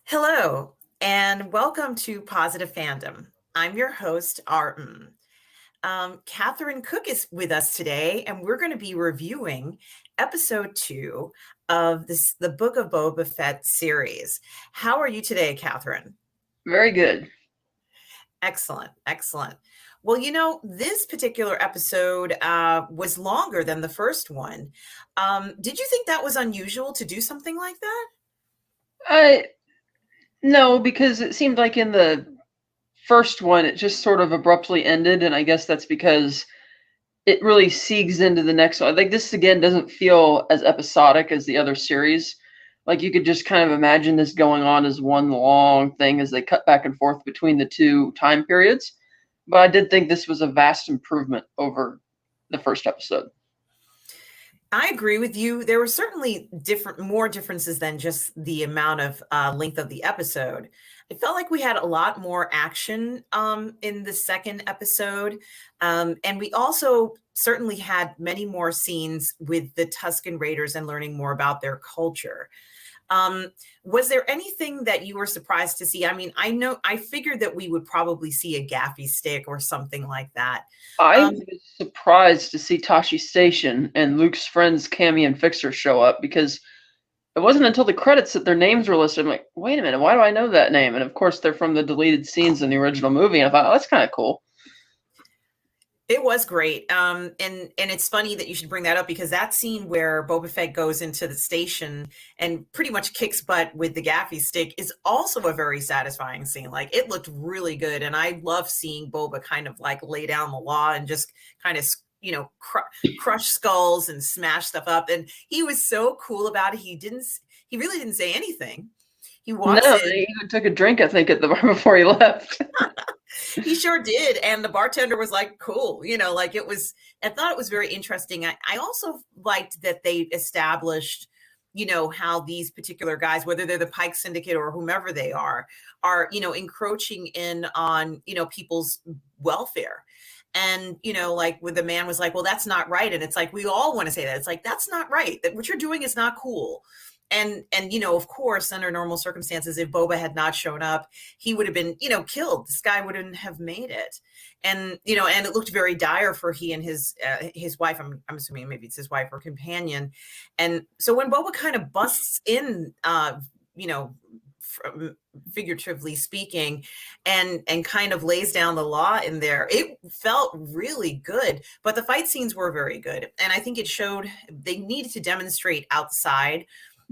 Hello, and welcome to Positive Fandom. I'm your host, Rrr Mmmm. Catherine Cooke is with us today, and we're going to be reviewing episode 2 of the Book of Boba Fett series. How are you today, Catherine? Very good. Excellent, excellent. Well, this particular episode was longer than the first one. Did you think that was unusual to do something like that? I No, because it seemed like in the first one it just sort of abruptly ended, and I guess that's because it really segues into the next one. Like this again doesn't feel as episodic as the other series. Like you could just kind of imagine this going on as one long thing as they cut back and forth between the two time periods. But I did think this was a vast improvement over the first episode. I agree with you. There were certainly more differences than just the amount of length of the episode. I felt like we had a lot more action in the second episode. And we also certainly had many more scenes with the Tusken Raiders and learning more about their culture. Um, was there anything that you were surprised to see? I mean, I figured that we would probably see a gaffy stick or something like that. I Um, was surprised to see Tashi Station and Luke's friends Cammy and Fixer show up because it wasn't until the credits that their names were listed. I'm like, wait a minute, why do I know that name? And of course, they're from the deleted scenes in the original movie. And I thought, oh, that's kind of cool. It was great. And it's funny that you should bring that up because that scene where Boba Fett goes into the station and pretty much kicks butt with the gaffy stick is also a very satisfying scene. Like it looked really good. And I love seeing Boba kind of like lay down the law and just kind of, crush skulls and smash stuff up. And he was so cool about it. He really didn't say anything. He walks No, in. they even took a drink, I think, at the bar before he left. He sure did. And the bartender was like, cool, like I thought it was very interesting. I also liked that they established, how these particular guys, whether they're the Pike Syndicate or whomever they are, encroaching in on, people's welfare. And, like when the man was like, well, that's not right. And it's like, we all want to say that. It's like, that's not right. That what you're doing is not cool. And of course, under normal circumstances, if Boba had not shown up, he would have been, killed. This guy wouldn't have made it. And and it looked very dire for he and his wife. I'm assuming maybe it's his wife or companion. And so when Boba kind of busts in, you know, figuratively speaking, and kind of lays down the law in there, it felt really good. But the fight scenes were very good, and I think it showed they needed to demonstrate outside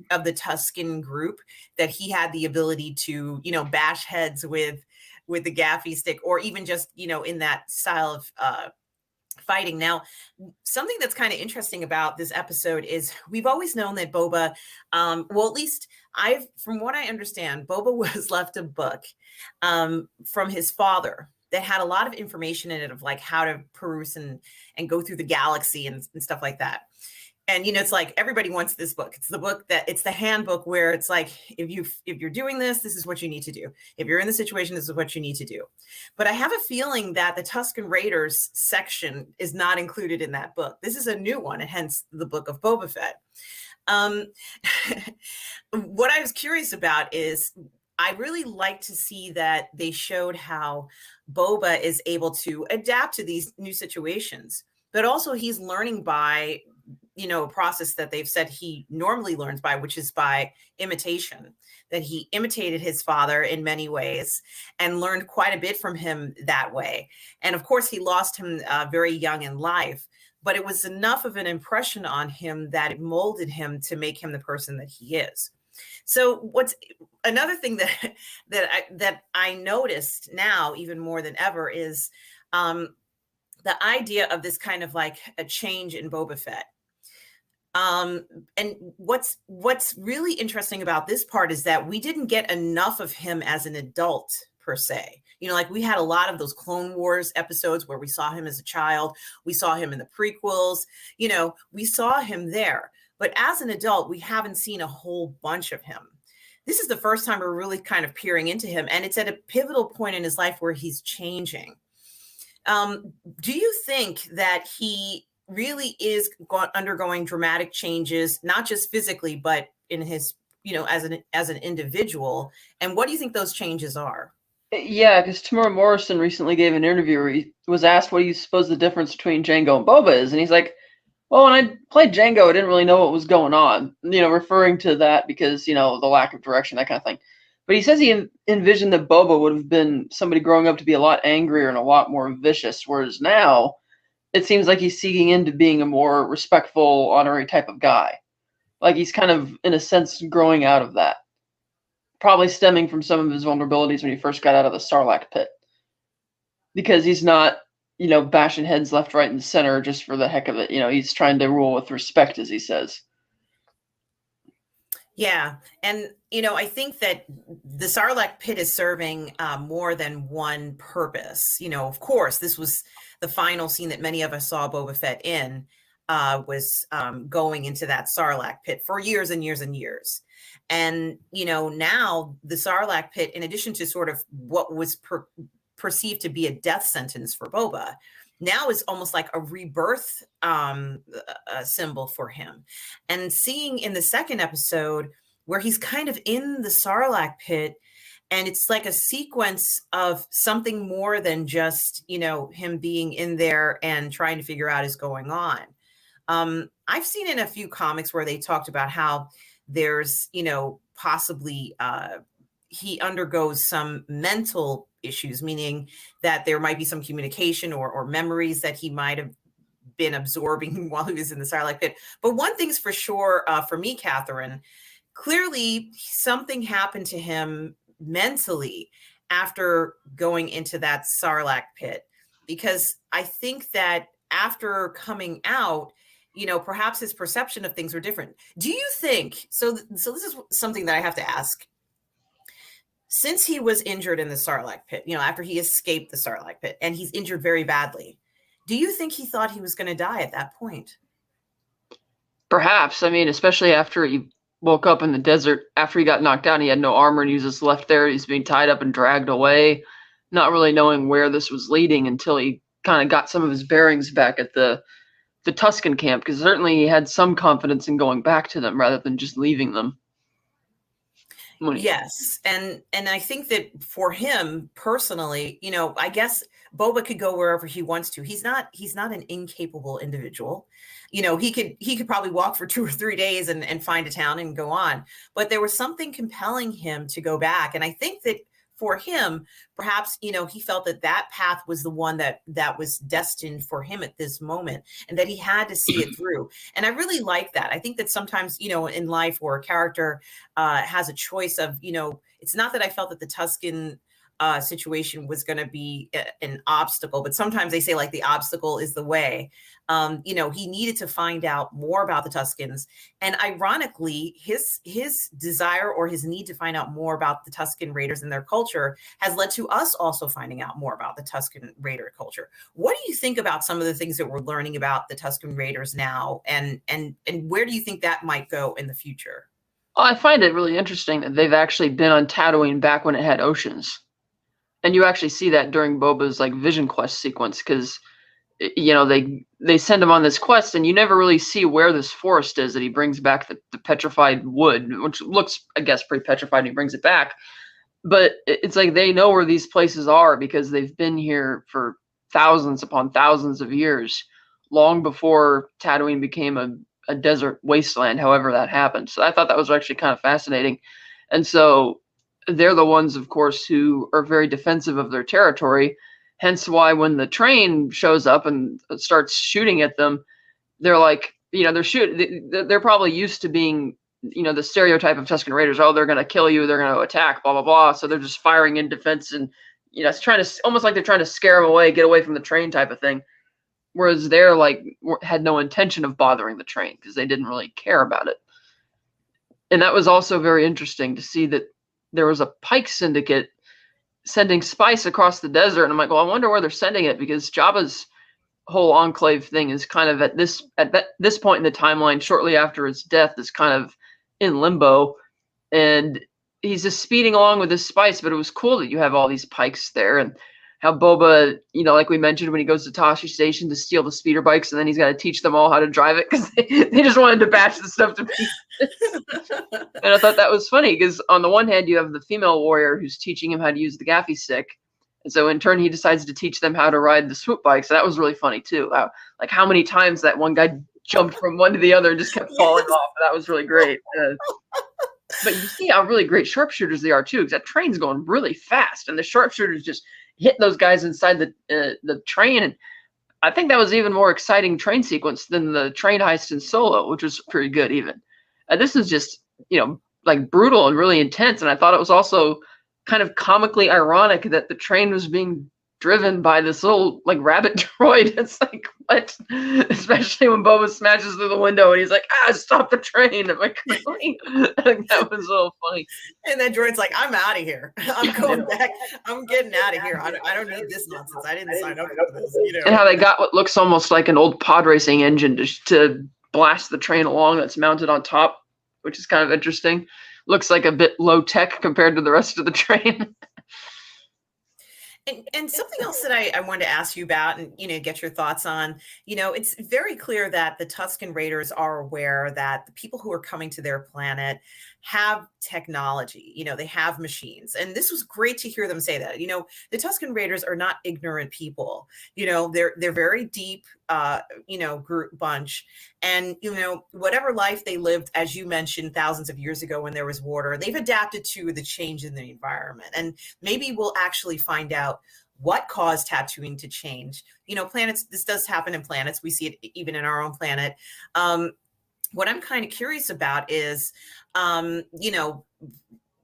of the Tusken group that he had the ability to, bash heads with the gaffy stick, or even just, in that style of fighting. Now, something that's kind of interesting about this episode is we've always known that Boba, well, at least from what I understand, Boba was left a book from his father that had a lot of information in it of like how to peruse and go through the galaxy and stuff like that. And it's like everybody wants this book. It's the handbook where it's like if you're doing this is what you need to do. If you're in the situation, this is what you need to do. But I have a feeling that the Tusken Raiders section is not included in that book. This is a new one, and hence the Book of Boba Fett. um what I was curious about is I really like to see that they showed how Boba is able to adapt to these new situations, but also he's learning by a process that they've said he normally learns by, which is by imitation, that he imitated his father in many ways and learned quite a bit from him that way. And of course, he lost him very young in life, but it was enough of an impression on him that it molded him to make him the person that he is. So what's another thing that I noticed now even more than ever is the idea of this kind of like a change in Boba Fett. And what's really interesting about this part is that we didn't get enough of him as an adult per se. Like we had a lot of those Clone Wars episodes where we saw him as a child. We saw him in the prequels. We saw him there. But as an adult, we haven't seen a whole bunch of him. This is the first time we're really kind of peering into him, and it's at a pivotal point in his life where he's changing. Do you think that he really is undergoing dramatic changes, not just physically, but in his as an individual, and what do you think those changes are? Yeah, because Tamura Morrison recently gave an interview where he was asked what do you suppose the difference between Django and Boba is, and he's like, well, when I played Django, I didn't really know what was going on, referring to that because, the lack of direction, that kind of thing. But he says he envisioned that Boba would have been somebody growing up to be a lot angrier and a lot more vicious, whereas now it seems like he's seeking into being a more respectful, honorary type of guy. Like he's kind of, in a sense, growing out of that. Probably stemming from some of his vulnerabilities when he first got out of the Sarlacc pit. Because he's not, bashing heads left, right, and center just for the heck of it. He's trying to rule with respect, as he says. Yeah. And, I think that the Sarlacc pit is serving more than one purpose. Of course, this was the final scene that many of us saw Boba Fett in, was going into that Sarlacc pit for years and years and years. And, now the Sarlacc pit, in addition to sort of what was perceived to be a death sentence for Boba, now is almost like a rebirth symbol for him. And seeing in the second episode where he's kind of in the Sarlacc pit, and it's like a sequence of something more than just, him being in there and trying to figure out what's going on. I've seen in a few comics where they talked about how there's, possibly he undergoes some mental issues, meaning that there might be some communication or memories that he might have been absorbing while he was in the Sarlacc pit. But one thing's for sure, for me, Catherine, clearly something happened to him mentally after going into that Sarlacc pit, because I think that after coming out, perhaps his perception of things were different. Do you think so? So this is something that I have to ask. Since he was injured in the Sarlacc pit, after he escaped the Sarlacc pit, and he's injured very badly, do you think he thought he was going to die at that point? Perhaps. I mean, especially after he woke up in the desert, after he got knocked down, he had no armor and he was just left there. He's being tied up and dragged away, not really knowing where this was leading until he kind of got some of his bearings back at the Tusken camp, because certainly he had some confidence in going back to them rather than just leaving them. Yes. And I think that for him personally, I guess Boba could go wherever he wants to. He's not an incapable individual. He could probably walk for 2 or 3 days and find a town and go on. But there was something compelling him to go back. And I think that for him, perhaps, he felt that path was the one that was destined for him at this moment, and that he had to see it through. And I really like that. I think that sometimes, in life where a character has a choice of, it's not that I felt that the Tusken situation was going to be an obstacle, but sometimes they say like the obstacle is the way. He needed to find out more about the Tuskens, and ironically, his desire or his need to find out more about the Tusken Raiders and their culture has led to us also finding out more about the Tusken Raider culture. What do you think about some of the things that we're learning about the Tusken Raiders now, and where do you think that might go in the future? Well, I find it really interesting that they've actually been on Tatooine back when it had oceans. And you actually see that during Boba's like vision quest sequence, because they send him on this quest, and you never really see where this forest is that he brings back the petrified wood, which looks, I guess, pretty petrified, and he brings it back. But it's like they know where these places are because they've been here for thousands upon thousands of years, long before Tatooine became a desert wasteland, however that happened. So I thought that was actually kind of fascinating. And so they're the ones, of course, who are very defensive of their territory. Hence why when the train shows up and starts shooting at them, they're like, they're probably used to being, the stereotype of Tusken Raiders. Oh, they're going to kill you. They're going to attack, blah, blah, blah. So they're just firing in defense, and, it's almost like they're trying to scare them away, get away from the train type of thing. Whereas they're like, had no intention of bothering the train because they didn't really care about it. And that was also very interesting to see that there was a Pike syndicate sending spice across the desert, and I'm like, well, I wonder where they're sending it, because Jabba's whole enclave thing is kind of at this point in the timeline, shortly after his death, is kind of in limbo, and he's just speeding along with his spice. But it was cool that you have all these Pikes there, and how Boba, like we mentioned, when he goes to Toshi Station to steal the speeder bikes, and then he's got to teach them all how to drive it because they just wanted to bash the stuff to pieces. And I thought that was funny because on the one hand, you have the female warrior who's teaching him how to use the gaffy stick. And so in turn, he decides to teach them how to ride the swoop bike. So that was really funny too. Like how many times that one guy jumped from one to the other and just kept falling off. That was really great. But you see how really great sharpshooters they are too, because that train's going really fast, and the sharpshooters just hit those guys inside the train. And I think that was even more exciting train sequence than the train heist in Solo, which was pretty good even. This is just, like brutal and really intense. And I thought it was also kind of comically ironic that the train was being driven by this little like rabbit droid. It's like, what? Especially when Boba smashes through the window and he's like, stop the train. I'm like, really? I think that was a little funny. And then droid's like, I'm out of here. I'm going back. I'm getting out of here. I don't need this nonsense. I didn't sign up for this. And how they got what looks almost like an old pod racing engine to blast the train along that's mounted on top, which is kind of interesting. Looks like a bit low tech compared to the rest of the train. And something else that I wanted to ask you about and, get your thoughts on, it's very clear that the Tusken Raiders are aware that the people who are coming to their planet have technology, they have machines. And this was great to hear them say that, the Tusken Raiders are not ignorant people, they're very deep, group bunch. And, whatever life they lived, as you mentioned, thousands of years ago when there was water, they've adapted to the change in the environment. And maybe we'll actually find out what caused Tatooine to change. Planets, this does happen in planets. We see it even in our own planet. What I'm kind of curious about is,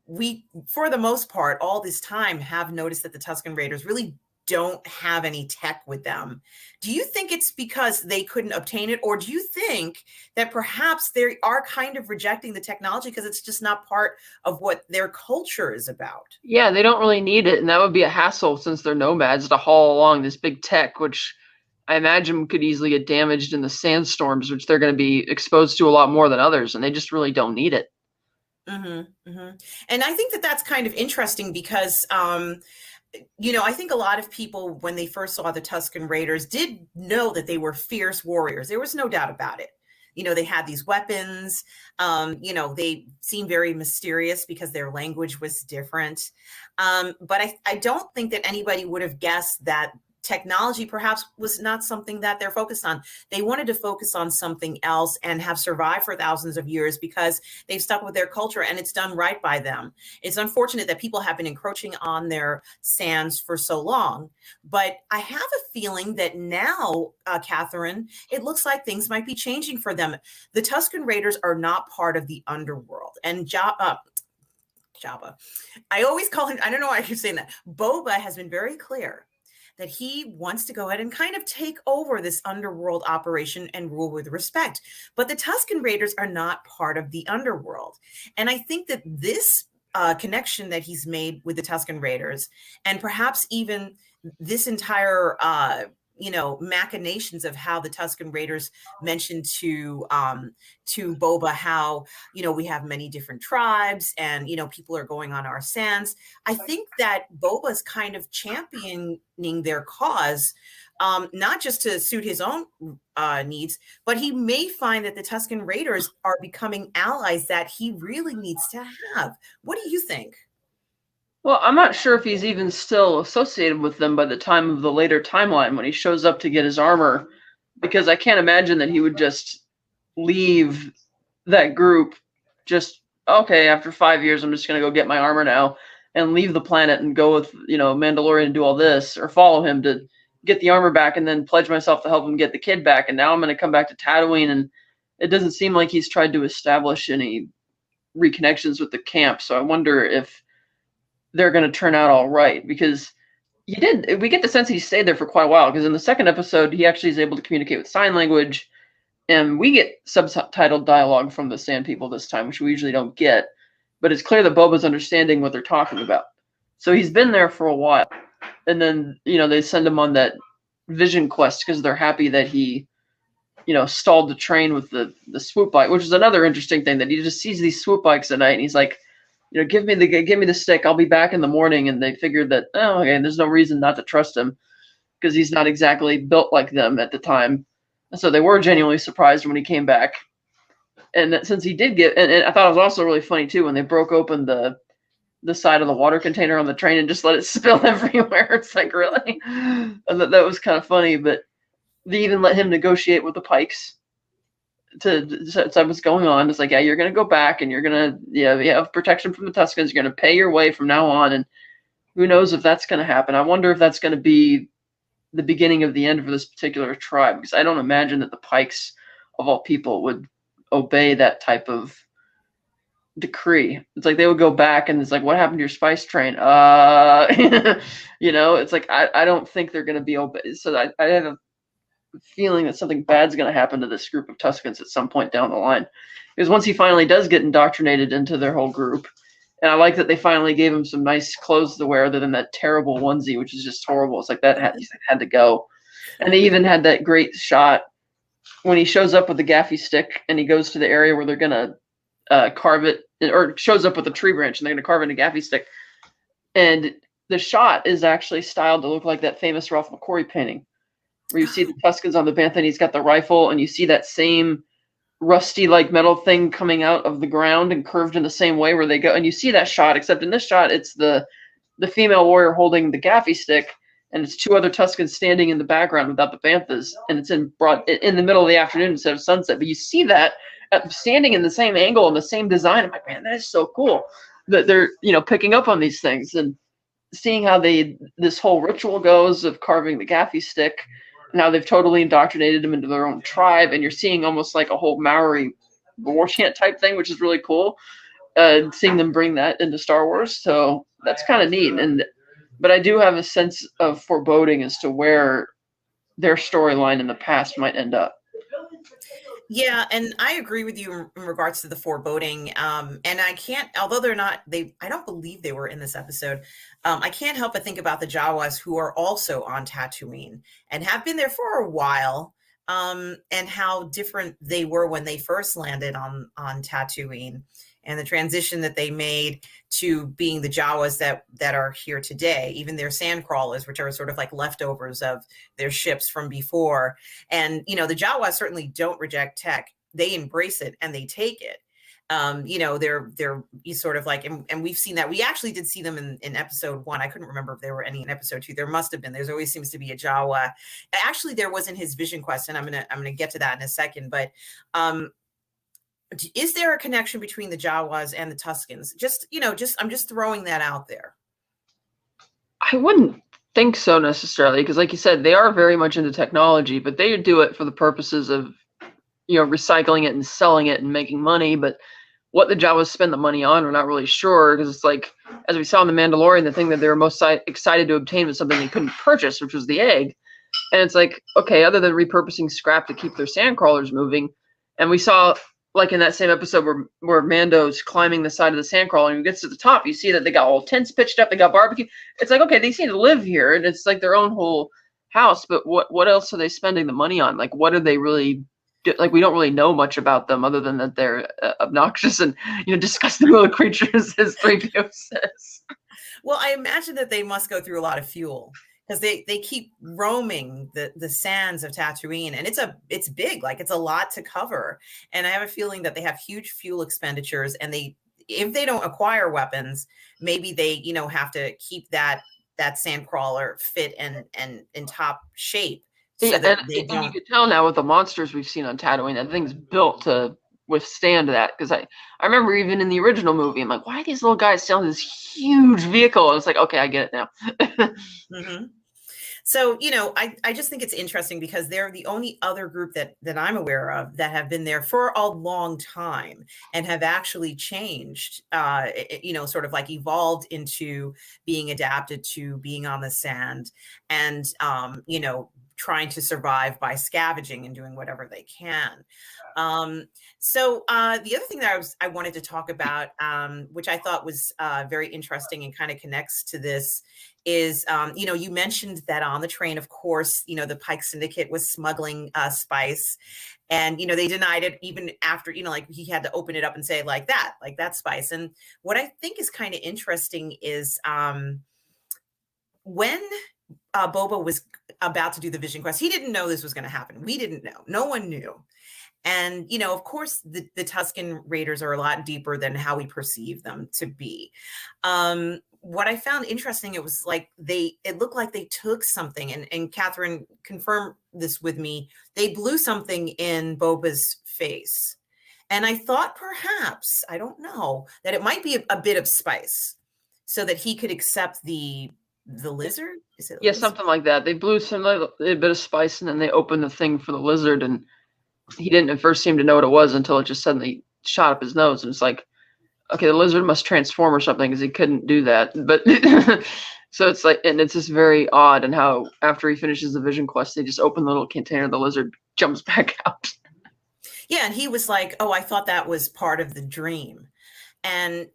we, for the most part, all this time have noticed that the Tusken Raiders really don't have any tech with them. Do you think it's because they couldn't obtain it? Or do you think that perhaps they are kind of rejecting the technology because it's just not part of what their culture is about? Yeah, they don't really need it. And that would be a hassle since they're nomads to haul along this big tech, which I imagine could easily get damaged in the sandstorms, which they're going to be exposed to a lot more than others. And they just really don't need it. Mm-hmm, mm-hmm. And I think that that's kind of interesting because, I think a lot of people, when they first saw the Tusken Raiders, did know that they were fierce warriors. There was no doubt about it. They had these weapons. They seemed very mysterious because their language was different. But I don't think that anybody would have guessed that technology perhaps was not something that they're focused on. They wanted to focus on something else and have survived for thousands of years because they've stuck with their culture and it's done right by them. It's unfortunate that people have been encroaching on their sands for so long, but I have a feeling that now, Catherine, it looks like things might be changing for them. The Tusken Raiders are not part of the underworld, and Jabba. I always call him, I don't know why I keep saying that. Boba has been very clear that he wants to go ahead and kind of take over this underworld operation and rule with respect. But the Tusken Raiders are not part of the underworld. And I think that this connection that he's made with the Tusken Raiders, and perhaps even this entire machinations of how the Tusken Raiders mentioned to Boba how we have many different tribes and people are going on our sands. I think that Boba's kind of championing their cause, not just to suit his own needs, but he may find that the Tusken Raiders are becoming allies that he really needs to have. What do you think? Well, I'm not sure if he's even still associated with them by the time of the later timeline when he shows up to get his armor, because I can't imagine that he would just leave that group just, okay, after 5 years, I'm just going to go get my armor now and leave the planet and go with, Mandalorian and do all this, or follow him to get the armor back and then pledge myself to help him get the kid back. And now I'm going to come back to Tatooine, and it doesn't seem like he's tried to establish any reconnections with the camp. So I wonder if they're going to turn out all right, because we get the sense he stayed there for quite a while, because in the second episode he actually is able to communicate with sign language, and we get subtitled dialogue from the Sand People this time, which we usually don't get, but it's clear that Boba's understanding what they're talking about. So he's been there for a while, and then they send him on that vision quest because they're happy that he stalled the train with the swoop bike, which is another interesting thing, that he just sees these swoop bikes at night and he's like, give me the stick. I'll be back in the morning. And they figured that, oh, okay, there's no reason not to trust him because he's not exactly built like them at the time. And so they were genuinely surprised when he came back. And that since he did and I thought it was also really funny too when they broke open the side of the water container on the train and just let it spill everywhere. It's like, really? And that was kind of funny, but they even let him negotiate with the Pikes to decide what's going on. It's like, yeah, you're going to go back and you're going to, you have protection from the Tuscans. You're going to pay your way from now on. And who knows if that's going to happen. I wonder if that's going to be the beginning of the end for this particular tribe, because I don't imagine that the Pikes, of all people, would obey that type of decree. It's like they would go back and it's like, what happened to your spice train? It's like I don't think they're going to be obeyed. So I have a feeling that something bad's going to happen to this group of Tuscans at some point down the line, because once he finally does get indoctrinated into their whole group. And I like that they finally gave him some nice clothes to wear other than that terrible onesie, which is just horrible. It's like that had to go. And they even had that great shot when he shows up with the gaffy stick and he goes to the area where they're going to carve it, or shows up with a tree branch and they're going to carve it in a gaffy stick. And the shot is actually styled to look like that famous Ralph McQuarrie painting where you see the Tuscans on the bantha and he's got the rifle and you see that same rusty like metal thing coming out of the ground and curved in the same way where they go, and you see that shot, except in this shot it's the female warrior holding the gaffy stick and it's two other Tuscans standing in the background without the banthas, and it's in the middle of the afternoon instead of sunset, but you see that standing in the same angle and the same design. I'm like, man, that is so cool that they're picking up on these things and seeing how this whole ritual goes of carving the gaffy stick. Now they've totally indoctrinated them into their own tribe, and you're seeing almost like a whole Maori war chant type thing, which is really cool. Seeing them bring that into Star Wars, so that's kind of neat. But I do have a sense of foreboding as to where their storyline in the past might end up. Yeah, and I agree with you in regards to the foreboding. And I can't, although I don't believe they were in this episode. I can't help but think about the Jawas who are also on Tatooine and have been there for a while. And how different they were when they first landed on Tatooine, and the transition that they made to being the Jawas that are here today, even their sand crawlers, which are sort of like leftovers of their ships from before. And, the Jawas certainly don't reject tech. They embrace it and they take it. They're sort of like, and we've seen that. We actually did see them in episode 1. I couldn't remember if there were any in episode 2. There must have been. There's always seems to be a Jawa. Actually, there was in his Vision Quest, and I'm gonna get to that in a second. But is there a connection between the Jawas and the Tuscans? I'm just throwing that out there. I wouldn't think so necessarily, because like you said, they are very much into technology, but they do it for the purposes of recycling it and selling it and making money. But what the Jawas spend the money on, we're not really sure, because it's like, as we saw in The Mandalorian, the thing that they were most excited to obtain was something they couldn't purchase, which was the egg. And it's like, okay, other than repurposing scrap to keep their sand crawlers moving, and we saw, like in that same episode where Mando's climbing the side of the sandcrawler and he gets to the top, you see that they got all tents pitched up, they got barbecue. It's like, okay, they seem to live here and it's like their own whole house, but what else are they spending the money on? Like, what are they really like? We don't really know much about them other than that they're obnoxious and disgusting little creatures, as 3PO says. Well, I imagine that they must go through a lot of fuel, because they keep roaming the sands of Tatooine, and it's big, like it's a lot to cover. And I have a feeling that they have huge fuel expenditures, and if they don't acquire weapons, maybe they have to keep that sand crawler fit and in top shape. So yeah, that and you can tell now with the monsters we've seen on Tatooine that thing's built to withstand that, because I remember even in the original movie, I'm like, why are these little guys selling this huge vehicle? And it's like, okay, I get it now. Mm-hmm. So, I just think it's interesting because they're the only other group that I'm aware of that have been there for a long time and have actually changed, sort of like evolved into being adapted to being on the sand and, trying to survive by scavenging and doing whatever they can. So the other thing that I wanted to talk about, which I thought was very interesting and kind of connects to this, is you mentioned that on the train, of course, the Pike Syndicate was smuggling spice, and they denied it even after, like he had to open it up and say like that spice. And what I think is kind of interesting is when Boba was about to do the Vision Quest, he didn't know this was going to happen. We didn't know. No one knew. And, of course, the Tusken Raiders are a lot deeper than how we perceive them to be. What I found interesting, it was like it looked like they took something, and Catherine confirmed this with me. They blew something in Boba's face. And I thought perhaps, I don't know, that it might be a bit of spice so that he could accept the lizard. Is it a Yeah, lizard? something like that. They blew a bit of spice, and then they opened the thing for the lizard, and he didn't at first seem to know what it was until it just suddenly shot up his nose, and it's like, okay, the lizard must transform or something, because he couldn't do that. But so it's like, and it's just very odd, and how after he finishes the Vision Quest, they just open the little container, the lizard jumps back out. Yeah, and he was like, "Oh, I thought that was part of the dream." And,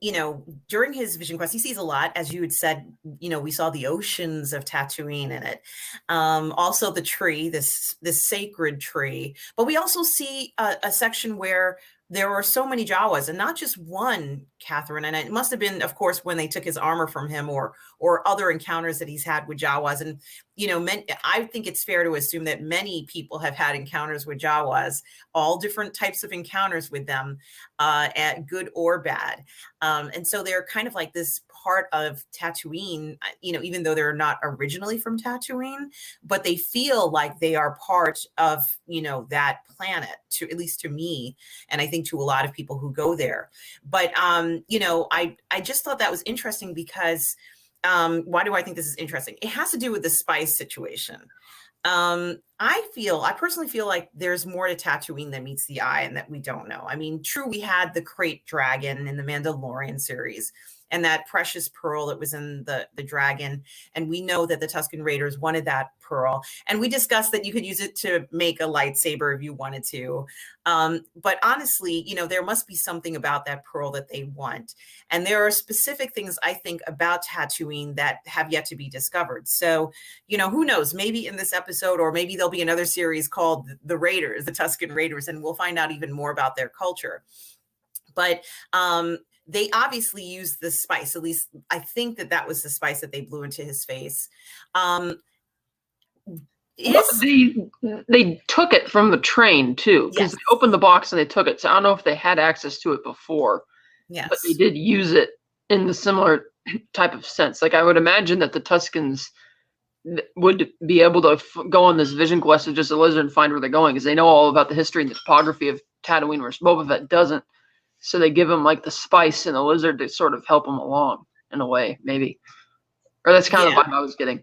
during his Vision Quest, he sees a lot. As you had said, we saw the oceans of Tatooine in it. Also the tree, this sacred tree. But we also see a section where there were so many Jawas, and not just one, Catherine. And it must have been, of course, when they took his armor from him, or other encounters that he's had with Jawas. And, I think it's fair to assume that many people have had encounters with Jawas, all different types of encounters with them, at good or bad. And so they're kind of like this part of Tatooine, even though they're not originally from Tatooine, but they feel like they are part of, that planet, to at least to me, and I think to a lot of people who go there. But I just thought that was interesting because why do I think this is interesting? It has to do with the spice situation. I personally feel like there's more to Tatooine than meets the eye and that we don't know. I mean, true, we had the Krayt Dragon in the Mandalorian series, and that precious pearl that was in the dragon. And we know that the Tusken Raiders wanted that pearl. And we discussed that you could use it to make a lightsaber if you wanted to. But honestly, there must be something about that pearl that they want. And there are specific things, I think, about Tatooine that have yet to be discovered. So, who knows? Maybe in this episode, or maybe there'll be another series called The Raiders, the Tusken Raiders, and we'll find out even more about their culture. But they obviously used the spice. At least I think that was the spice that they blew into his face. They took it from the train too, because Yes. they opened the box and they took it. So I don't know if they had access to it before, Yes. but they did use it in the similar type of sense. Like I would imagine that the Tuskens would be able to go on this Vision Quest of just a lizard and find where they're going, because they know all about the history and the topography of Tatooine, whereas Boba Fett doesn't. So they give him like the spice and the lizard to sort of help him along in a way, maybe. Or that's kind of the vibe I was getting.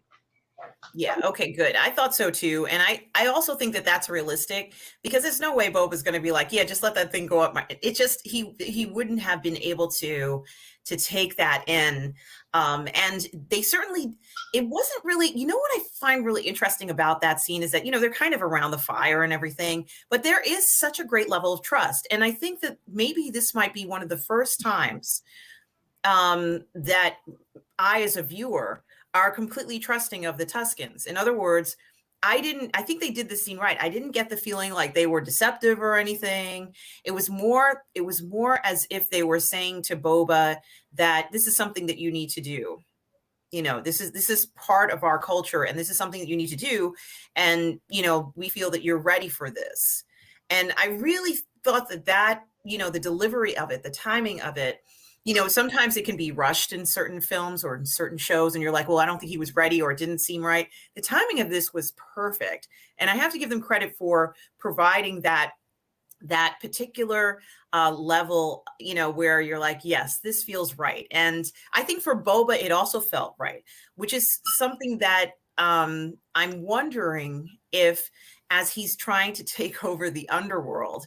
Yeah. Okay, good. I thought so too. And I also think that that's realistic, because there's no way Boba's going to be like, yeah, just let that thing go up. It just, he wouldn't have been able to take that in. And they certainly, it wasn't really, what I find really interesting about that scene is that, they're kind of around the fire and everything, but there is such a great level of trust. And I think that maybe this might be one of the first times that I, as a viewer, are completely trusting of the Tuskens. In other words, I think they did the scene right. I didn't get the feeling like they were deceptive or anything. It was more as if they were saying to Boba that this is something that you need to do. This is part of our culture, and this is something that you need to do. And, we feel that you're ready for this. And I really thought that, the delivery of it, the timing of it, sometimes it can be rushed in certain films or in certain shows, and you're like, well, I don't think he was ready, or it didn't seem right. The timing of this was perfect. And I have to give them credit for providing that particular level, where you're like, yes, this feels right. And I think for Boba, it also felt right, which is something that I'm wondering if, as he's trying to take over the underworld,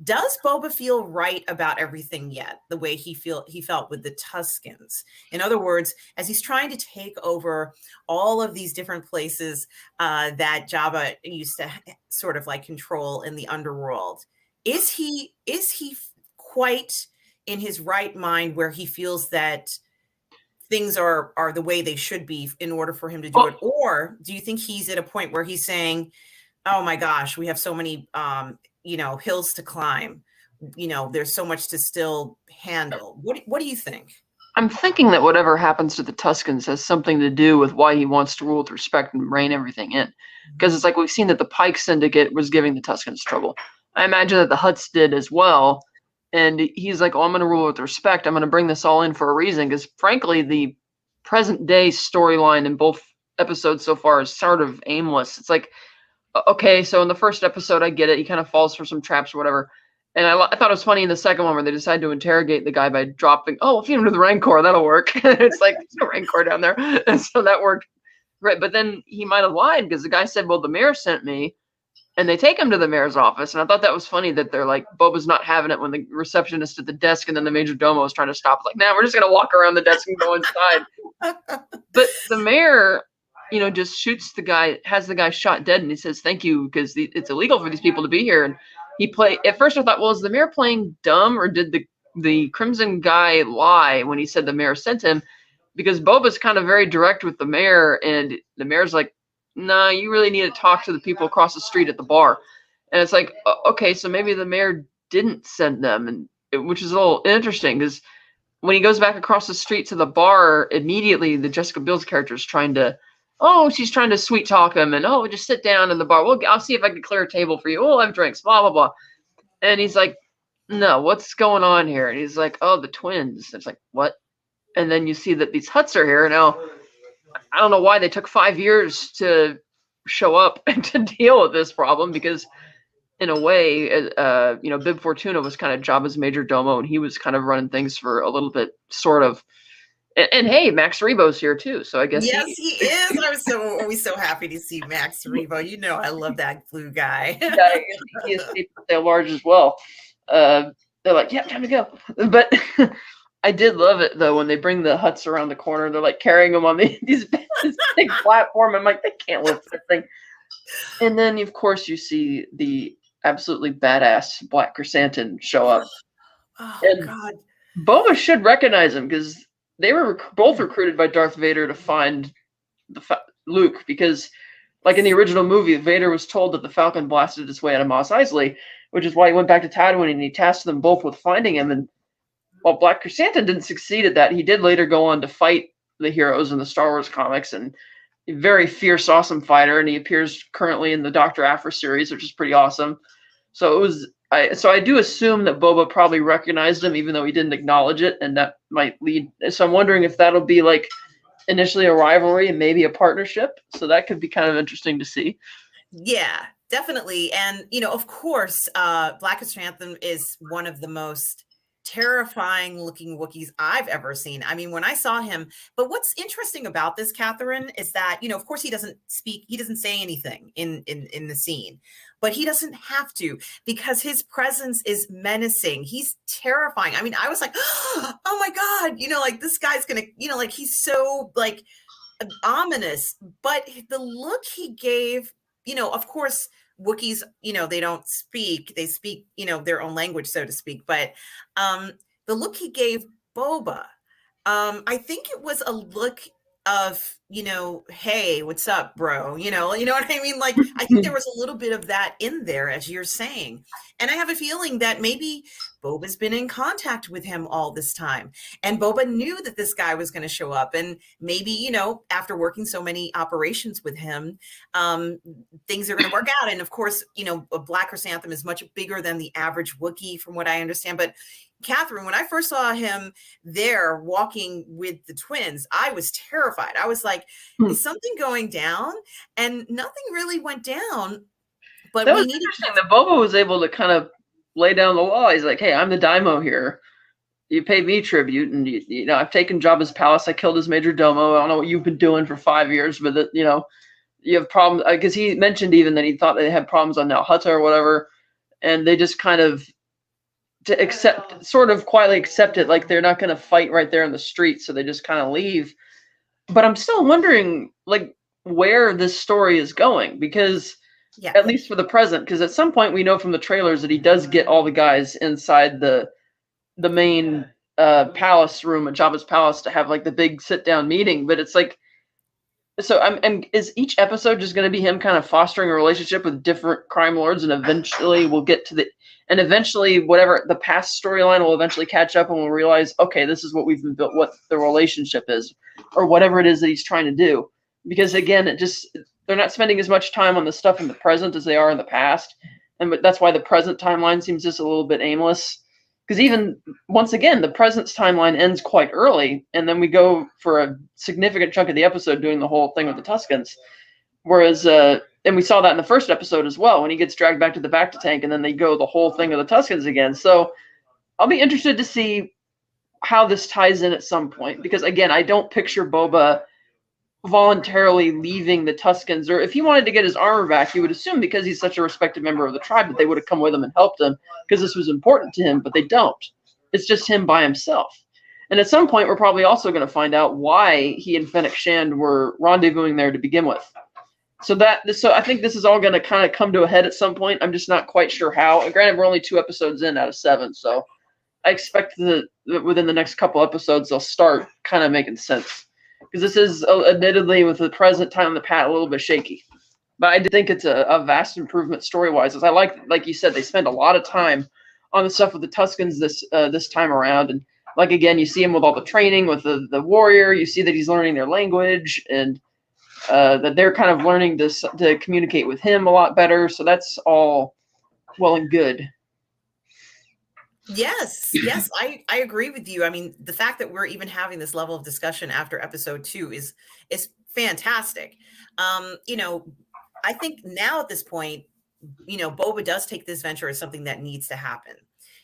Does Boba feel right about everything yet, the way he felt with the Tuskens? In other words, as he's trying to take over all of these different places that Jabba used to sort of like control in the underworld, is he quite in his right mind where he feels that things are the way they should be in order for him to do it? Or do you think he's at a point where he's saying, oh my gosh, we have so many hills to climb, there's so much to still handle? What do you think? I'm thinking that whatever happens to the Tuscans has something to do with why he wants to rule with respect and rein everything in. Because it's like we've seen that the Pike Syndicate was giving the Tuscans trouble. I imagine that the Hutts did as well. And he's like, oh, I'm going to rule with respect. I'm going to bring this all in for a reason. Because frankly, the present day storyline in both episodes so far is sort of aimless. It's like, okay, so in the first episode, I get it. He kind of falls for some traps or whatever. And I thought it was funny in the second one where they decide to interrogate the guy by dropping, oh, we'll feed him to the Rancor. That'll work. It's like, there's no Rancor down there. And so that worked great. But then he might have lied because the guy said, well, the mayor sent me. And they take him to the mayor's office. And I thought that was funny that they're like, Boba's not having it when the receptionist at the desk and then the major domo is trying to stop. Like, nah, we're just going to walk around the desk and go inside. But the mayor, just shoots the guy, has the guy shot dead. And he says, thank you, because it's illegal for these people to be here. And at first I thought, well, is the mayor playing dumb, or did the Crimson guy lie when he said the mayor sent him? Because Boba's kind of very direct with the mayor, and the mayor's like, nah, you really need to talk to the people across the street at the bar. And it's like, okay, so maybe the mayor didn't send them, which is a little interesting, because when he goes back across the street to the bar, immediately the Jessica Biel's character is she's trying to sweet talk him, and just sit down in the bar. Well, I'll see if I can clear a table for you. We'll have drinks, blah, blah, blah. And he's like, no, what's going on here? And he's like, oh, the twins. It's like, what? And then you see that these Hutts are here. Now, I don't know why they took 5 years to show up and to deal with this problem, because in a way, Bib Fortuna was kind of Jabba's major domo, and he was kind of running things for a little bit, sort of. And hey, Max Rebo's here too, so I guess yes, he is. I was always so happy to see Max Rebo. I love that blue guy. Yeah, he escaped with their large as well. They're like, yeah, time to go. But I did love it though when they bring the Hutts around the corner. They're like carrying them on this big platform. I'm like, they can't lift that thing. And then of course you see the absolutely badass Black Chrysanthemum show up. Oh and God! Boba should recognize him because they were both recruited by Darth Vader to find Luke, because, like in the original movie, Vader was told that the Falcon blasted its way out of Mos Eisley, which is why he went back to Tatooine and he tasked them both with finding him. And while Black Chrysanthemum didn't succeed at that, he did later go on to fight the heroes in the Star Wars comics, and a very fierce, awesome fighter. And he appears currently in the Dr. Aphra series, which is pretty awesome. So I do assume that Boba probably recognized him, even though he didn't acknowledge it, and that might lead. So I'm wondering if that'll be like initially a rivalry and maybe a partnership. So that could be kind of interesting to see. Yeah, definitely. And of course, Black Chrysanthemum is one of the most terrifying looking Wookiees I've ever seen. I mean, when I saw him, but what's interesting about this, Catherine, is that, of course he doesn't speak, he doesn't say anything in the scene, but he doesn't have to, because his presence is menacing. He's terrifying. I mean, I was like, oh my God, like this guy's gonna, like he's so like ominous, but the look he gave, of course, Wookiees, they don't speak, they speak, their own language, so to speak. But the look he gave Boba, I think it was a look of, hey, what's up, bro? You know what I mean? Like, I think there was a little bit of that in there, as you're saying. And I have a feeling that maybe Boba's been in contact with him all this time. And Boba knew that this guy was going to show up. And maybe, after working so many operations with him, things are going to work out. And of course, a Black Chrysanthemum is much bigger than the average Wookiee, from what I understand. But Catherine, when I first saw him there walking with the twins, I was terrified. I was like, is something going down? And nothing really went down. But that was interesting that Boba was able to kind of lay down the law. He's like, hey, I'm the daimo here. You pay me tribute, and I've taken Jabba's palace. I killed his major domo. I don't know what you've been doing for 5 years, but that, you have problems, because he mentioned even that he thought they had problems on Nal Hutta or whatever, and they just kind of to accept, sort of quietly accept it, like they're not going to fight right there in the street, so they just kind of leave. But I'm still wondering, like, where this story is going, because Yeah. at least for the present, because at some point we know from the trailers that he does get all the guys inside the main palace room at Jabba's palace to have like the big sit down meeting. But it's like, so and is each episode just going to be him kind of fostering a relationship with different crime lords, and eventually we'll get to and eventually whatever the past storyline will eventually catch up, and we'll realize, okay, this is what we've been built, what the relationship is, or whatever it is that he's trying to do. Because again, they're not spending as much time on the stuff in the present as they are in the past, and that's why the present timeline seems just a little bit aimless. Because even once again, the present's timeline ends quite early, and then we go for a significant chunk of the episode doing the whole thing with the Tuskens. Whereas, and we saw that in the first episode as well, when he gets dragged back to the Bacta tank, and then they go the whole thing of the Tuskens again. So I'll be interested to see how this ties in at some point, because again, I don't picture Boba voluntarily leaving the Tuskens, or if he wanted to get his armor back, you would assume because he's such a respected member of the tribe that they would have come with him and helped him because this was important to him, but they don't. It's just him by himself. And at some point, we're probably also going to find out why he and Fennec Shand were rendezvousing there to begin with. So I think this is all going to kind of come to a head at some point. I'm just not quite sure how. And granted, we're only 2 episodes in out of 7, so I expect that within the next couple episodes, they'll start kind of making sense. Because this is, admittedly, with the present time on the pat, a little bit shaky. But I do think it's a vast improvement story-wise. As I like you said, they spend a lot of time on the stuff with the Tuskens this time around. And like, again, you see him with all the training with the warrior. You see that he's learning their language, and that they're kind of learning to communicate with him a lot better. So that's all well and good. Yes, I agree with you. I mean, the fact that we're even having this level of discussion after episode 2 is fantastic. I think now at this point, Boba does take this venture as something that needs to happen.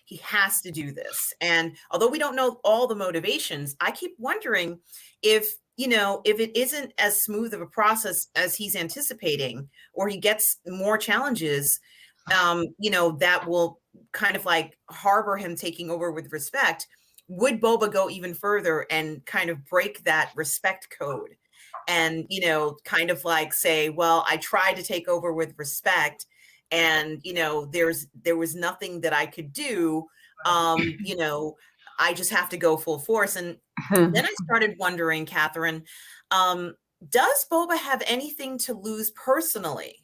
He has to do this. And although we don't know all the motivations, I keep wondering if it isn't as smooth of a process as he's anticipating, or he gets more challenges, that will kind of like harbor him taking over with respect. Would Boba go even further and kind of break that respect code and, kind of like say, well, I tried to take over with respect, and, there was nothing that I could do. I just have to go full force. And then I started wondering, Catherine, does Boba have anything to lose personally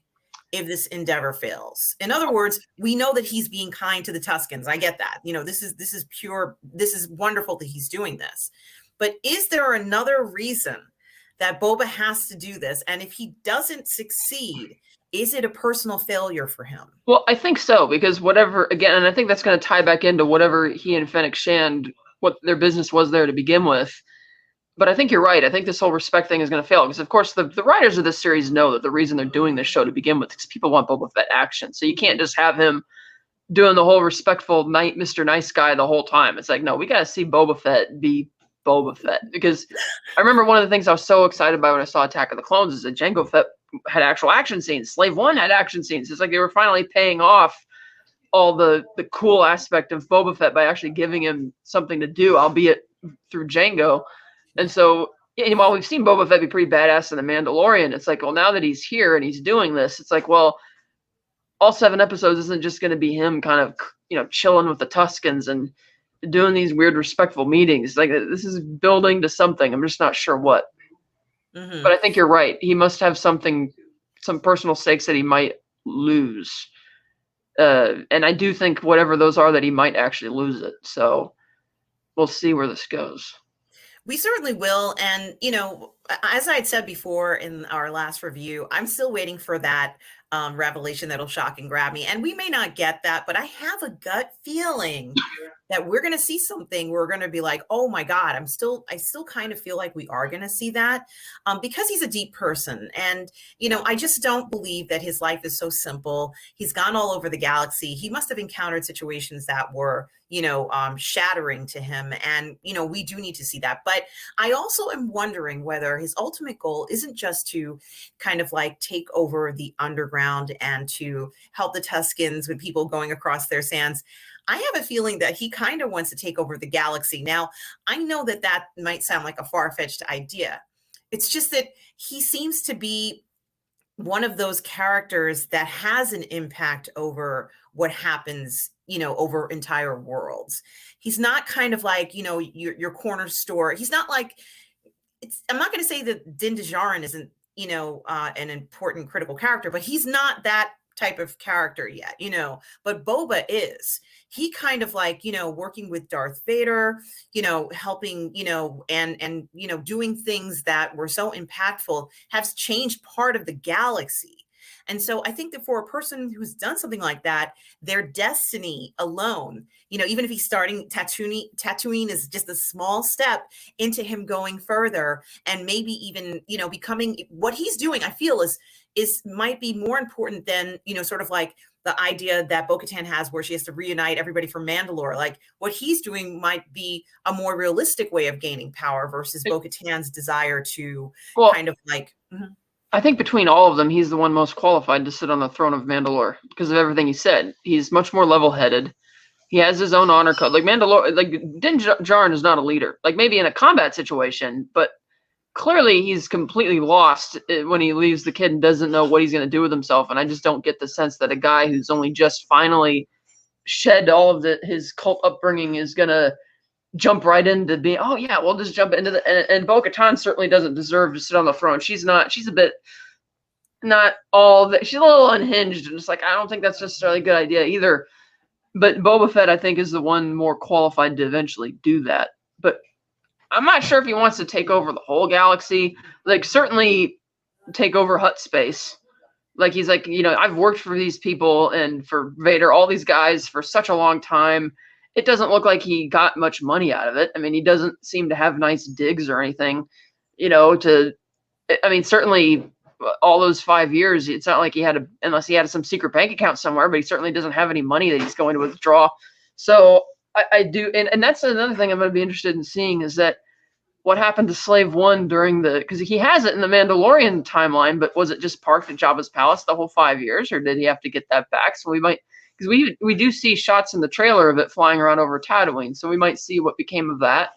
if this endeavor fails? In other words, we know that he's being kind to the Tuskens. I get that. This is wonderful that he's doing this. But is there another reason that Boba has to do this? And if he doesn't succeed, is it a personal failure for him? Well, I think so, because whatever, again, and I think that's going to tie back into whatever he and Fennec Shand, what their business was there to begin with. But I think you're right. I think this whole respect thing is going to fail, because, of course, the writers of this series know that the reason they're doing this show to begin with is people want Boba Fett action. So you can't just have him doing the whole respectful Mr. Nice Guy the whole time. It's like, no, we got to see Boba Fett be Boba Fett. Because I remember one of the things I was so excited by when I saw Attack of the Clones is that Jango Fett had actual action scenes. Slave One had action scenes. It's like they were finally paying off all the cool aspect of Boba Fett by actually giving him something to do, albeit through Jango. And so, while we've seen Boba Fett be pretty badass in The Mandalorian, it's like, well, now that he's here and he's doing this, it's like, well, all 7 episodes isn't just going to be him kind of, chilling with the Tuskens and doing these weird respectful meetings. Like, this is building to something. I'm just not sure what. Mm-hmm. But I think you're right. He must have some personal stakes that he might lose. And I do think whatever those are, that he might actually lose it. So we'll see where this goes. We certainly will. And, as I had said before in our last review, I'm still waiting for that revelation that'll shock and grab me. And we may not get that, but I have a gut feeling that we're going to see something. We're going to be like, oh my God, I still kind of feel like we are going to see that because he's a deep person. And, I just don't believe that his life is so simple. He's gone all over the galaxy. He must have encountered situations that were, shattering to him. And, we do need to see that. But I also am wondering whether his ultimate goal isn't just to kind of like take over the underground and to help the Tuskens with people going across their sands. I have a feeling that he kind of wants to take over the galaxy. Now, I know that that might sound like a far-fetched idea. It's just that he seems to be one of those characters that has an impact over what happens, over entire worlds. He's not kind of like, your corner store. He's not like, I'm not going to say that Din Djarin isn't, an important critical character, but he's not that type of character yet, but Boba is. He kind of like, working with Darth Vader, helping, and doing things that were so impactful, has changed part of the galaxy. And so I think that for a person who's done something like that, their destiny alone, even if he's starting Tatooine is just a small step into him going further, and maybe even, becoming what he's doing, I feel is might be more important than, sort of like the idea that Bo-Katan has where she has to reunite everybody from Mandalore. Like what he's doing might be a more realistic way of gaining power versus Bo-Katan's desire to kind of like. I think between all of them, he's the one most qualified to sit on the throne of Mandalore because of everything he said. He's much more level-headed. He has his own honor code. Like Mandalore, like Din Djarin is not a leader. Like maybe in a combat situation, but clearly he's completely lost when he leaves the kid and doesn't know what he's going to do with himself. And I just don't get the sense that a guy who's only just finally shed all of his cult upbringing is going to jump right into being, oh yeah, we'll just jump into and Bo-Katan certainly doesn't deserve to sit on the throne. She's a bit not all that, she's a little unhinged, and it's like I don't think that's necessarily a good idea either. But Boba Fett, I think, is the one more qualified to eventually do that. But I'm not sure if he wants to take over the whole galaxy. Like certainly take over Hutt space. Like he's like, I've worked for these people and for Vader, all these guys for such a long time. It doesn't look like he got much money out of it. I mean, he doesn't seem to have nice digs or anything, certainly all those 5 years, it's not like he had unless he had some secret bank account somewhere, but he certainly doesn't have any money that he's going to withdraw. So I do. And that's another thing I'm going to be interested in seeing is that what happened to Slave One because he has it in the Mandalorian timeline, but was it just parked at Jabba's palace the whole 5 years, or did he have to get that back? So we might, because we do see shots in the trailer of it flying around over Tatooine, so we might see what became of that.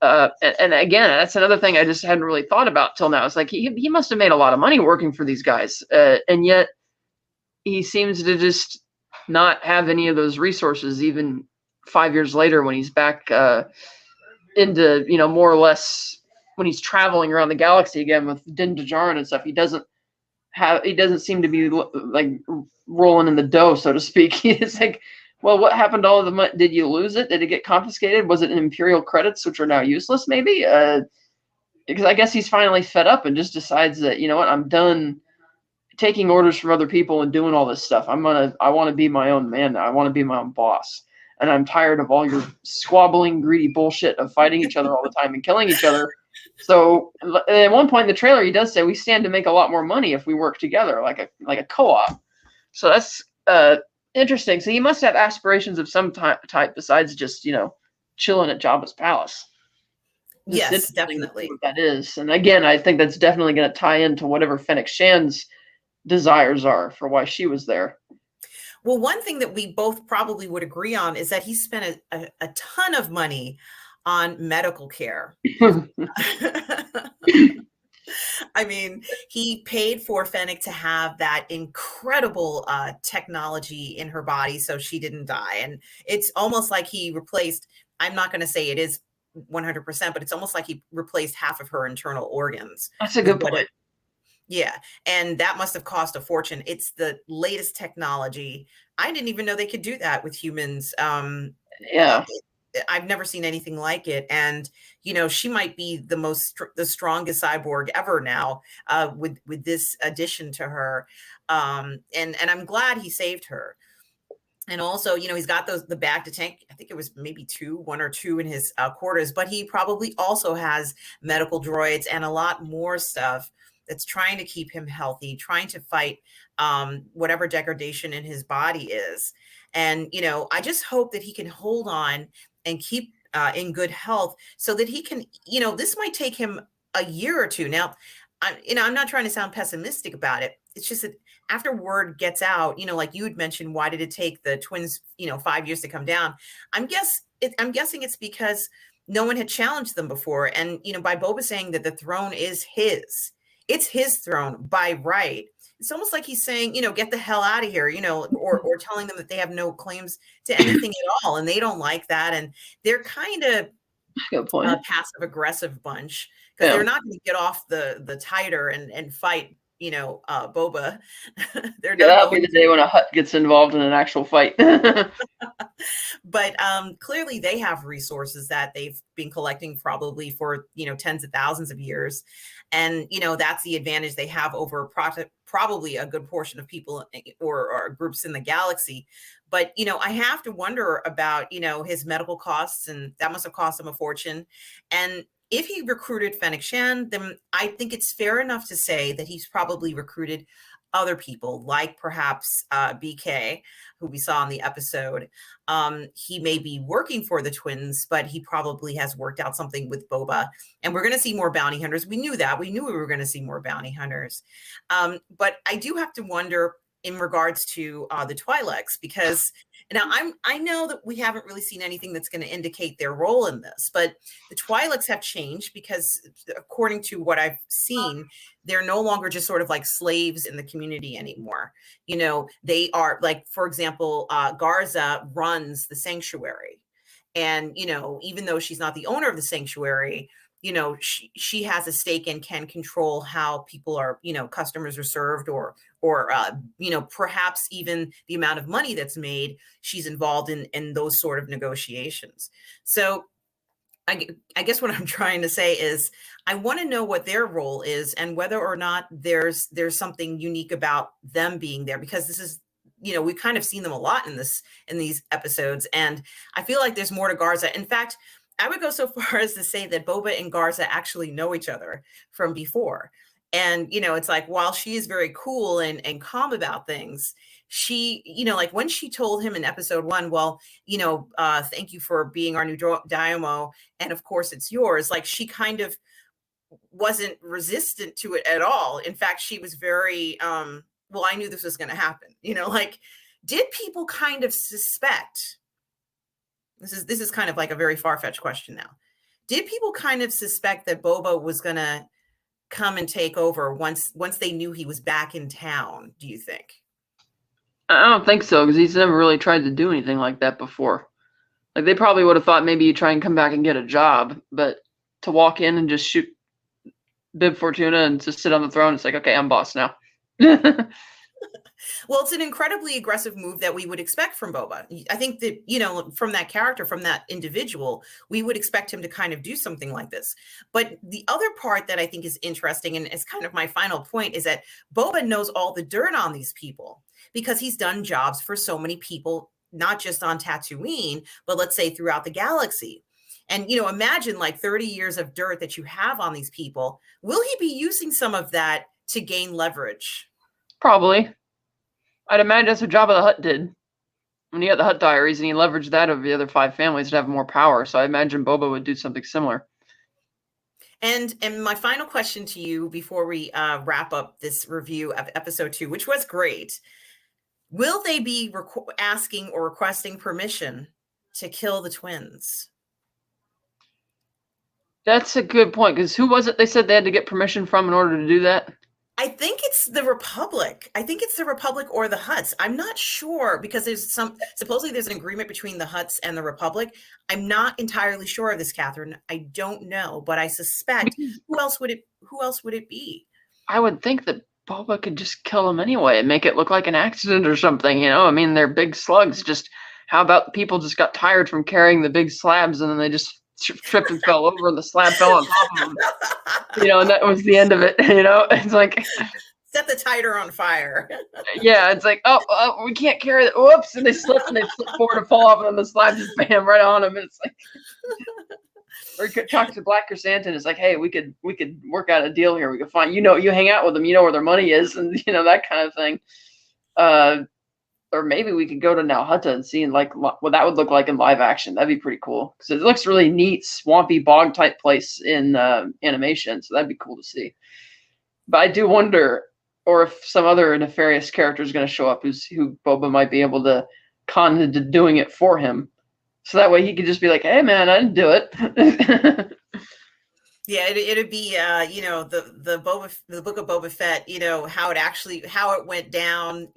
And again, that's another thing I just hadn't really thought about till now. It's like he must have made a lot of money working for these guys, and yet he seems to just not have any of those resources even 5 years later when he's back into, more or less when he's traveling around the galaxy again with Din Djarin and stuff. He doesn't seem to be like rolling in the dough, so to speak. It's like, well, what happened to all of the money? Did you lose it? Did it get confiscated? Was it Imperial credits, which are now useless, maybe? Because I guess he's finally fed up and just decides that, I'm done taking orders from other people and doing all this stuff. I want to be my own man now. I want to be my own boss. And I'm tired of all your squabbling, greedy bullshit of fighting each other all the time and killing each other. So at one point in the trailer, he does say we stand to make a lot more money if we work together, like a co-op. So that's interesting. So he must have aspirations of some type besides just, chilling at Jabba's palace. Yes, definitely. What that is. And again, I think that's definitely going to tie into whatever Fennec Shan's desires are for why she was there. Well, one thing that we both probably would agree on is that he spent a ton of money on medical care. I mean, he paid for Fennec to have that incredible technology in her body so she didn't die. And it's almost like he replaced, I'm not going to say it is 100%, but it's almost like he replaced half of her internal organs. That's a good point. Yeah. And that must have cost a fortune. It's the latest technology. I didn't even know they could do that with humans. Yeah. I've never seen anything like it. And, she might be the strongest cyborg ever now with this addition to her. And I'm glad he saved her. And also, he's got the bag to tank. I think it was maybe one or two in his quarters, but he probably also has medical droids and a lot more stuff that's trying to keep him healthy, trying to fight whatever degradation in his body is. And, I just hope that he can hold on and keep in good health so that he can, this might take him a year or two. Now, I'm not trying to sound pessimistic about it. It's just that after word gets out, like you had mentioned, why did it take the twins, 5 years to come down? I'm guessing it's because no one had challenged them before. And, by Boba saying that the throne is his, it's his throne by right. It's almost like he's saying, get the hell out of here, or telling them that they have no claims to anything at all. And they don't like that. And they're kind of Good point. passive aggressive bunch because they're not going to get off the titer and fight, Boba. They're not That'll be going the day when a Hutt gets involved in an actual fight. But clearly they have resources that they've been collecting probably for, tens of thousands of years. And, that's the advantage they have over probably a good portion of people or groups in the galaxy. But, I have to wonder about, his medical costs, and that must have cost him a fortune. And if he recruited Fennec Shan, then I think it's fair enough to say that he's probably recruited other people, like perhaps BK, who we saw in the episode. He may be working for the twins, but he probably has worked out something with Boba. And we're going to see more bounty hunters. We knew that. We knew we were going to see more bounty hunters. But I do have to wonder in regards to the Twi'leks, because now I know that we haven't really seen anything that's going to indicate their role in this, but the Twi'leks have changed because according to what I've seen, they're no longer just sort of like slaves in the community anymore. They are, like, for example, Garza runs the sanctuary. And, even though she's not the owner of the sanctuary, she has a stake and can control how people are, customers are served, or perhaps even the amount of money that's made. She's involved in those sort of negotiations. So I guess what I'm trying to say is I want to know what their role is and whether or not there's something unique about them being there, because this is, we've kind of seen them a lot in these episodes. And I feel like there's more to Garza. In fact, I would go so far as to say that Boba and Garza actually know each other from before. And, it's like, while she is very cool and calm about things, she, like when she told him in episode 1, well, thank you for being our new Daimo. And of course it's yours. Like, she kind of wasn't resistant to it at all. In fact, she was very, well, I knew this was going to happen. Like, did people kind of suspect? This is kind of like a very far-fetched question now. Did people kind of suspect that Boba was going to come and take over once they knew he was back in town, do you think? I don't think so, because he's never really tried to do anything like that before. Like, they probably would have thought maybe you try and come back and get a job, but to walk in and just shoot Bib Fortuna and just sit on the throne, it's like, okay, I'm boss now. Well, it's an incredibly aggressive move that we would expect from Boba. I think that, from that character, from that individual, we would expect him to kind of do something like this. But the other part that I think is interesting, and it's kind of my final point, is that Boba knows all the dirt on these people because he's done jobs for so many people, not just on Tatooine, but let's say throughout the galaxy. And, imagine like 30 years of dirt that you have on these people. Will he be using some of that to gain leverage? Probably. I'd imagine that's what Jabba the Hutt did. When he had the Hutt diaries and he leveraged that over the other 5 families to have more power. So I imagine Boba would do something similar. And my final question to you before we wrap up this review of episode 2, which was great. Will they be asking or requesting permission to kill the twins? That's a good point, because who was it they said they had to get permission from in order to do that? I think it's the Republic. I think it's the Republic or the Hutts. I'm not sure, because supposedly there's an agreement between the Hutts and the Republic. I'm not entirely sure of this, Catherine. I don't know, but I suspect who else would it be? I would think that Boba could just kill them anyway and make it look like an accident or something, I mean, they're big slugs. Just how about people just got tired from carrying the big slabs and then they just tripped and fell over and the slab fell on top of them. And that was the end of it. It's like, set the titer on fire. Yeah, it's like, oh, we can't carry it. Whoops, and they slip forward and fall off, and then the slab just bam right on them. And it's like, or you could talk to Black Chrysanthemum. It's like, hey, we could work out a deal here. We could find, you hang out with them, where their money is, and that kind of thing. Or maybe we could go to Nalhutta and see what that would look like in live action. That'd be pretty cool, because it looks really neat, swampy bog type place in animation. So that'd be cool to see. But I do wonder, or if some other nefarious character is going to show up who Boba might be able to con into doing it for him. So that way he could just be like, hey man, I didn't do it. Yeah, it'd be the Book of Boba Fett, how it went down,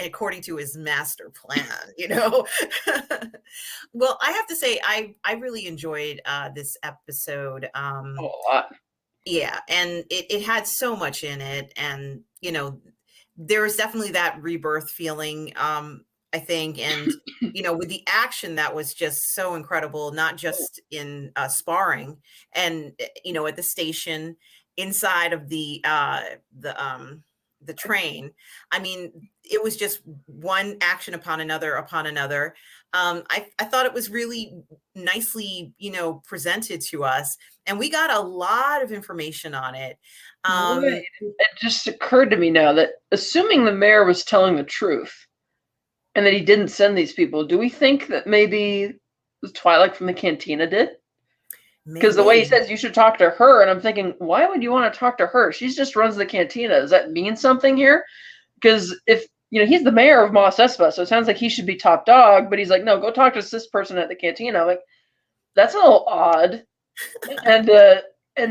according to his master plan. Well, I have to say I really enjoyed this episode. A lot. Yeah, and it had so much in it, and there was definitely that rebirth feeling, I think, and with the action that was just so incredible, not just in sparring, and at the station, inside of the train. I mean, it was just one action upon another upon another. I thought it was really nicely, presented to us, and we got a lot of information on it. Right. It just occurred to me now that, assuming the mayor was telling the truth and that he didn't send these people, do we think that maybe the Twilight from the Cantina did? Because the way he says you should talk to her, and I'm thinking, why would you want to talk to her? She just runs the cantina. Does that mean something here? Because if he's the mayor of Mos Espa, so it sounds like he should be top dog, but he's like, no, go talk to this person at the cantina. I'm like, that's a little odd. And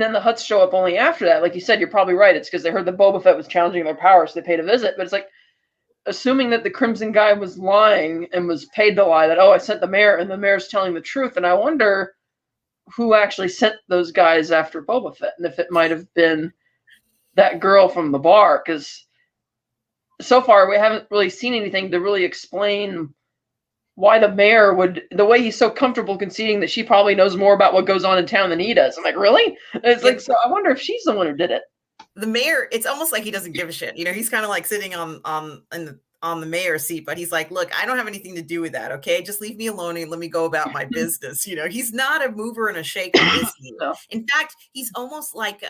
then the Hutts show up only after that. Like you said, you're probably right. It's because they heard that Boba Fett was challenging their power, so they paid a visit. But it's like, assuming that the Crimson guy was lying and was paid to lie, that, oh, I sent the mayor, and the mayor's telling the truth. And I wonder who actually sent those guys after Boba Fett, and if it might have been that girl from the bar, because so far we haven't really seen anything to really explain why the mayor would, the way he's so comfortable conceding that she probably knows more about what goes on in town than he does. I'm like, really? It's like, so I wonder if she's the one who did it. The mayor, it's almost like he doesn't give a shit. He's kind of like sitting on the mayor's seat, but he's like, look, I don't have anything to do with that. Okay. Just leave me alone and let me go about my business. He's not a mover and a shaker, is he? No. In fact, he's almost like,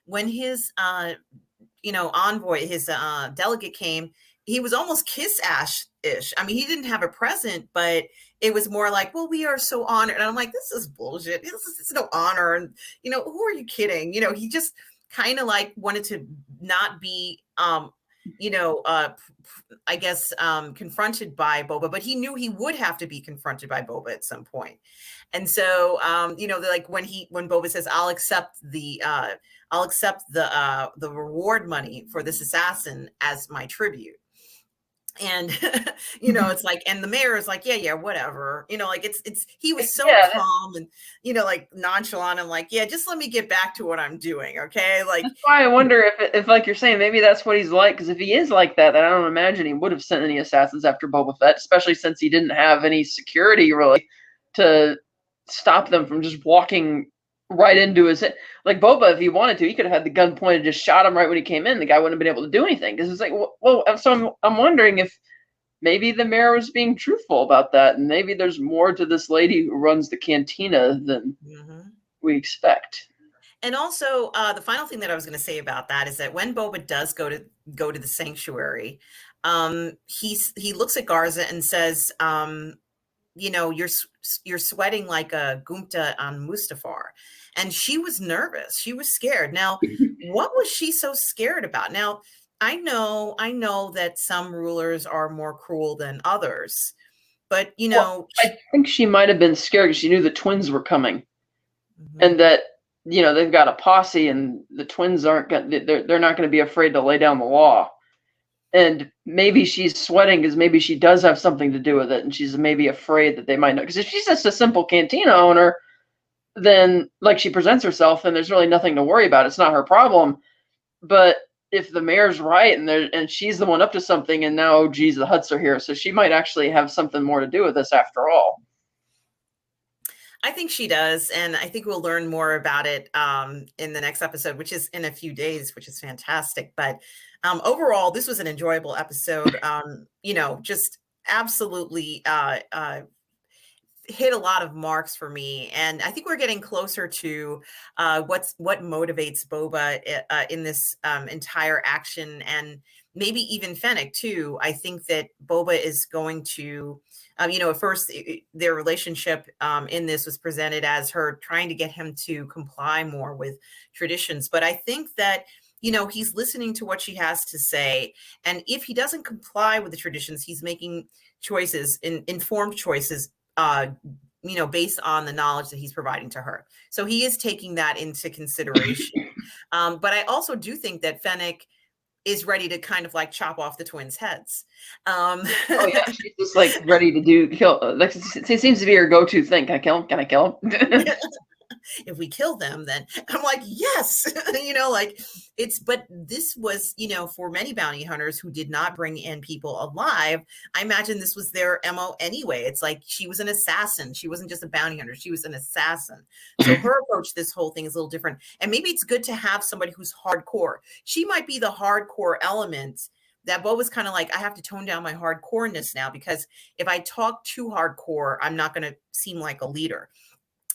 when his, envoy, his delegate came, he was almost Kiss Ash-ish. I mean, he didn't have a present, but it was more like, well, we are so honored. And I'm like, this is bullshit. This is no honor. And, who are you kidding? He just kind of like wanted to not be, I guess, confronted by Boba, but he knew he would have to be confronted by Boba at some point. And so, like when Boba says, I'll accept the reward money for this assassin as my tribute. And it's like, and the mayor is like, yeah, whatever, like he was so calm and like nonchalant and like, yeah, just let me get back to what I'm doing. Okay. Like, that's why I wonder if like you're saying, maybe that's what he's like, because if he is like that, then I don't imagine he would have sent any assassins after Boba Fett, especially since he didn't have any security really to stop them from just walking right into his head. Like Boba, if he wanted to, he could have had the gun pointed, just shot him right when he came in. The guy wouldn't have been able to do anything, because it's like, well, so I'm wondering if maybe the mayor was being truthful about that, and maybe there's more to this lady who runs the cantina than we expect. And also, the final thing that I was going to say about that is that when Boba does go to the sanctuary, he looks at Garza and says, you're sweating like a Gumta on Mustafar. And she was nervous. She was scared. Now, what was she so scared about? Now, I know that some rulers are more cruel than others, but I think she might have been scared because she knew the twins were coming, and that they've got a posse, and the twins aren't they're not going to be afraid to lay down the law. And maybe she's sweating because maybe she does have something to do with it, and she's maybe afraid that they might know. Because if she's just a simple cantina owner, then like she presents herself, and there's really nothing to worry about. It's not her problem. But if the mayor's right, and she's the one up to something, and now, oh, geez, the Hutts are here, so she might actually have something more to do with this after all. I think she does, and I think we'll learn more about it in the next episode, which is in a few days, which is fantastic. But overall, this was an enjoyable episode. Just absolutely hit a lot of marks for me, and I think we're getting closer to what motivates Boba in this entire action, and maybe even Fennec too. I think that Boba is going to, at first their relationship in this was presented as her trying to get him to comply more with traditions, but I think that he's listening to what she has to say. And if he doesn't comply with the traditions, he's making choices, informed choices, based on the knowledge that he's providing to her. So he is taking that into consideration. But I also do think that Fennec is ready to kind of like chop off the twins' heads. Oh yeah, she's just like ready to kill. Like it seems to be her go-to thing. Can I kill him? Can I kill him? If we kill them, then I'm like, yes, like but this was, for many bounty hunters who did not bring in people alive, I imagine this was their MO anyway. It's like she was an assassin. She wasn't just a bounty hunter. She was an assassin. So her approach to this whole thing is a little different. And maybe it's good to have somebody who's hardcore. She might be the hardcore element that Bo was kind of like, I have to tone down my hardcoreness now, because if I talk too hardcore, I'm not going to seem like a leader.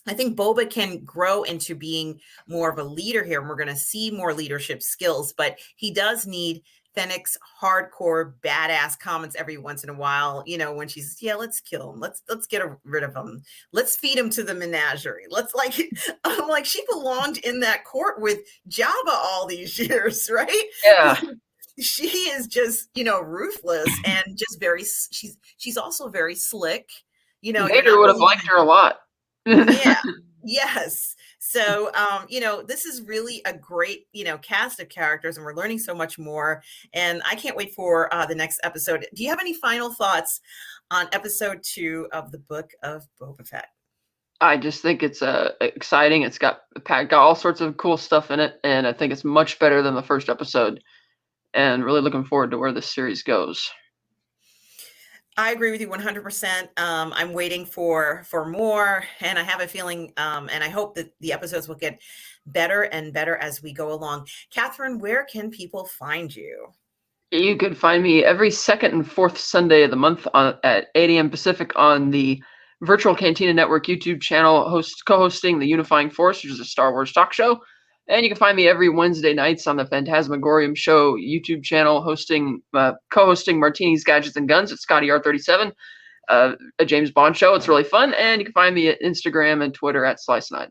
I think Boba can grow into being more of a leader here, and we're going to see more leadership skills, but he does need Fennec's hardcore badass comments every once in a while, when she's, yeah, let's kill him. Let's get rid of him. Let's feed him to the menagerie. I'm like, she belonged in that court with Jabba all these years, right? Yeah. She is just, ruthless and just she's also very slick. Vader would have liked her a lot. Yeah. Yes. So, this is really a great, cast of characters, and we're learning so much more. And I can't wait for the next episode. Do you have any final thoughts on episode 2 of the Book of Boba Fett? I just think it's exciting. It's got all sorts of cool stuff in it, and I think it's much better than the first episode. And really looking forward to where this series goes. I agree with you 100%. I'm waiting for more, and I have a feeling, and I hope that the episodes will get better and better as we go along. Catherine, where can people find you? You can find me every second and fourth Sunday of the month at 8 a.m. Pacific on the Virtual Cantina Network YouTube channel, co-hosting The Unifying Force, which is a Star Wars talk show. And you can find me every Wednesday nights on the Phantasmagorium Show YouTube channel, co-hosting Martini's Gadgets and Guns at Scotty R37, a James Bond show. It's really fun. And you can find me at Instagram and Twitter at SliceNide.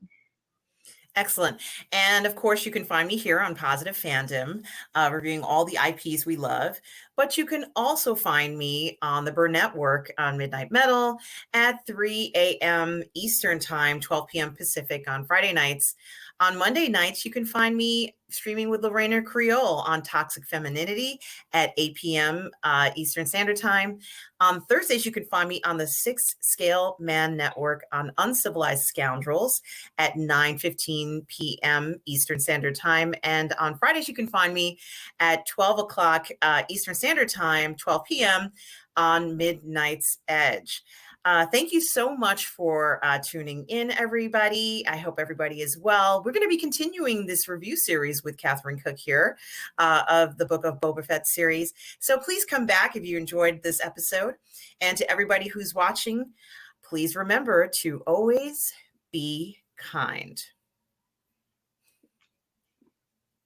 Excellent. And of course, you can find me here on Positive Fandom, reviewing all the IPs we love. But you can also find me on the Burr Network on Midnight Metal at 3 a.m. Eastern Time, 12 p.m. Pacific on Friday nights. On Monday nights, you can find me streaming with Lorena Creole on Toxic Femininity at 8 p.m. Eastern Standard Time. On Thursdays, you can find me on the 6 Scale Man Network on Uncivilized Scoundrels at 9:15 p.m. Eastern Standard Time. And on Fridays, you can find me at 12 o'clock Eastern Standard Time, 12 p.m. on Midnight's Edge. Thank you so much for tuning in, everybody. I hope everybody is well. We're going to be continuing this review series with Catherine Cooke here of the Book of Boba Fett series. So please come back if you enjoyed this episode. And to everybody who's watching, please remember to always be kind.